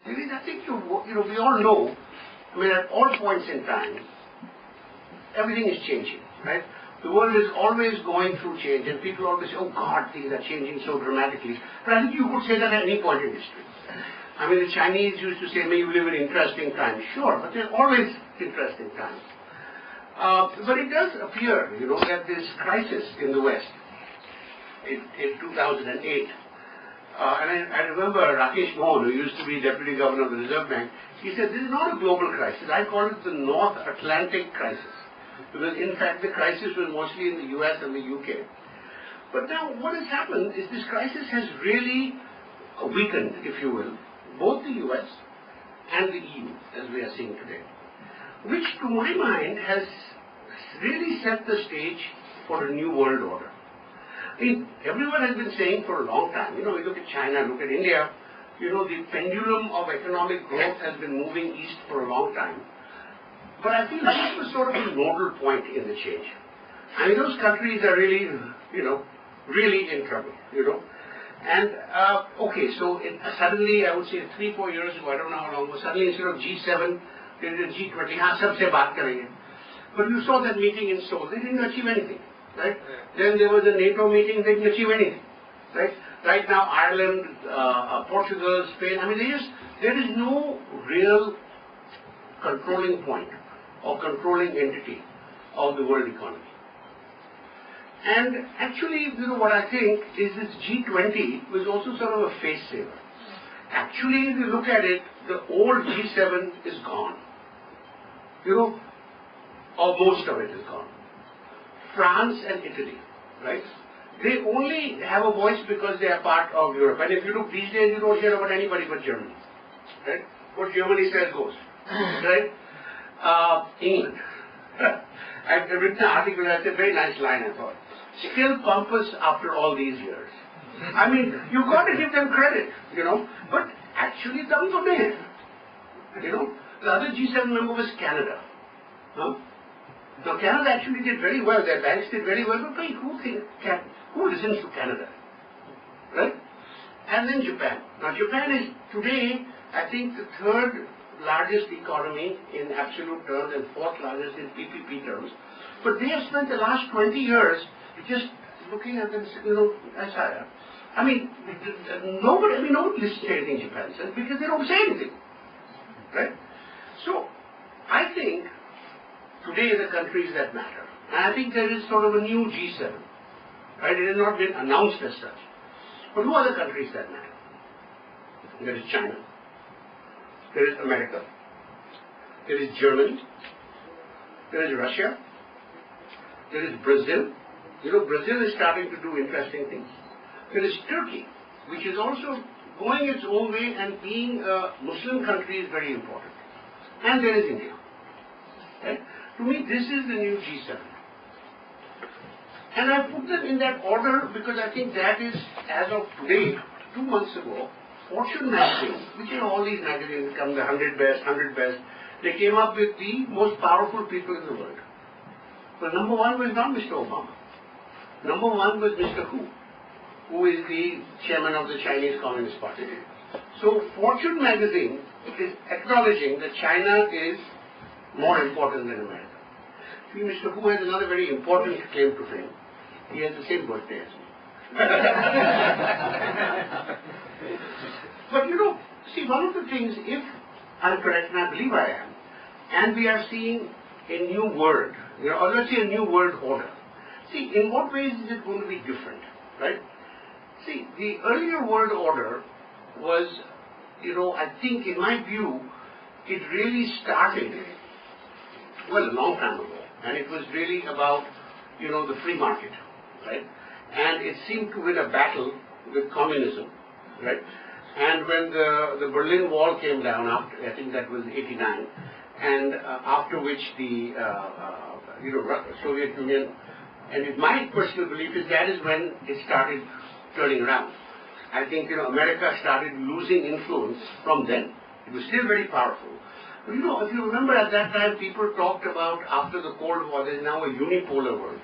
Because I think, we all know, I mean, at all points in time, everything is changing, right? The world is always going through change, and people always say, oh God, things are changing so dramatically. But I think you could say that at any point in history. I mean, the Chinese used to say, may you live in interesting times. Sure, but there's always interesting times. But it does appear, that this crisis in the West in 2008, and I remember Rakesh Mohan, who used to be Deputy Governor of the Reserve Bank, he said, this is not a global crisis. I call it the North Atlantic crisis. Because in fact the crisis was mostly in the US and the UK. But now what has happened is this crisis has really weakened, if you will, both the US and the EU, as we are seeing today. Which to my mind has really set the stage for a new world order. I mean, everyone has been saying for a long time, we look at China, look at India, the pendulum of economic growth has been moving east for a long time. But I feel this was sort of a nodal point in the change. I mean, those countries are really, really in trouble, And, okay, so suddenly, I would say 3-4 years ago, I don't know how long ago, suddenly instead of G7, they did G20, sabse baat karenge. But you saw that meeting in Seoul, they didn't achieve anything, right? Then there was a NATO meeting, they didn't achieve anything, right? Right now, Ireland, Portugal, Spain, I mean, there is no real controlling point or controlling entity of the world economy. And actually, what I think is this G20 was also sort of a face saver. Actually, if you look at it, the old G7 is gone. Or most of it is gone. France and Italy, right? They only have a voice because they are part of Europe. And if you look these days, you don't hear about anybody but Germany, right? What Germany says goes, right? England. I've written an article, that's a very nice line, I thought. Still pompous after all these years. I mean, you've got to give them credit, but actually, dum to me. The other G7 member was Canada. Now, Canada actually did very well, their banks did very well, but who listens to Canada? Right? And then Japan. Now, Japan is today, I think, the third largest economy in absolute terms and fourth largest in PPP terms. But they have spent the last 20 years just looking at them, I mean, nobody listens to anything Japan says because they don't say anything. Right? So, I think today the countries that matter. And I think there is sort of a new G7. Right? It has not been announced as such. But who are the countries that matter? There is China. There is America. There is Germany. There is Russia. There is Brazil. Brazil is starting to do interesting things. There is Turkey, which is also going its own way, and being a Muslim country is very important. And there is India. Right? To me, this is the new G7. And I put them in that order because I think that is, as of today, 2 months ago, Fortune magazine, which all these magazines come, the 100 best, they came up with the most powerful people in the world. But number one was not Mr. Obama. Number one was Mr. who is the chairman of the Chinese Communist Party. So Fortune magazine is acknowledging that China is more important than America. See, Mr. Hu has another very important claim to fame. He has the same birthday as me. But see, one of the things, if I'm correct, and I believe I am, and we are seeing a new world, or let's say a new world order. See, in what ways is it going to be different, right? See, the earlier world order was, I think, in my view, it really started, well, a long time ago, and it was really about, the free market, right? And it seemed to win a battle with communism, right? And when the Berlin Wall came down, after, I think that was 89, and after which the Soviet Union, and my personal belief is that is when it started turning around. I think America started losing influence from then. It was still very powerful. But if you remember at that time, people talked about after the Cold War, there is now a unipolar world.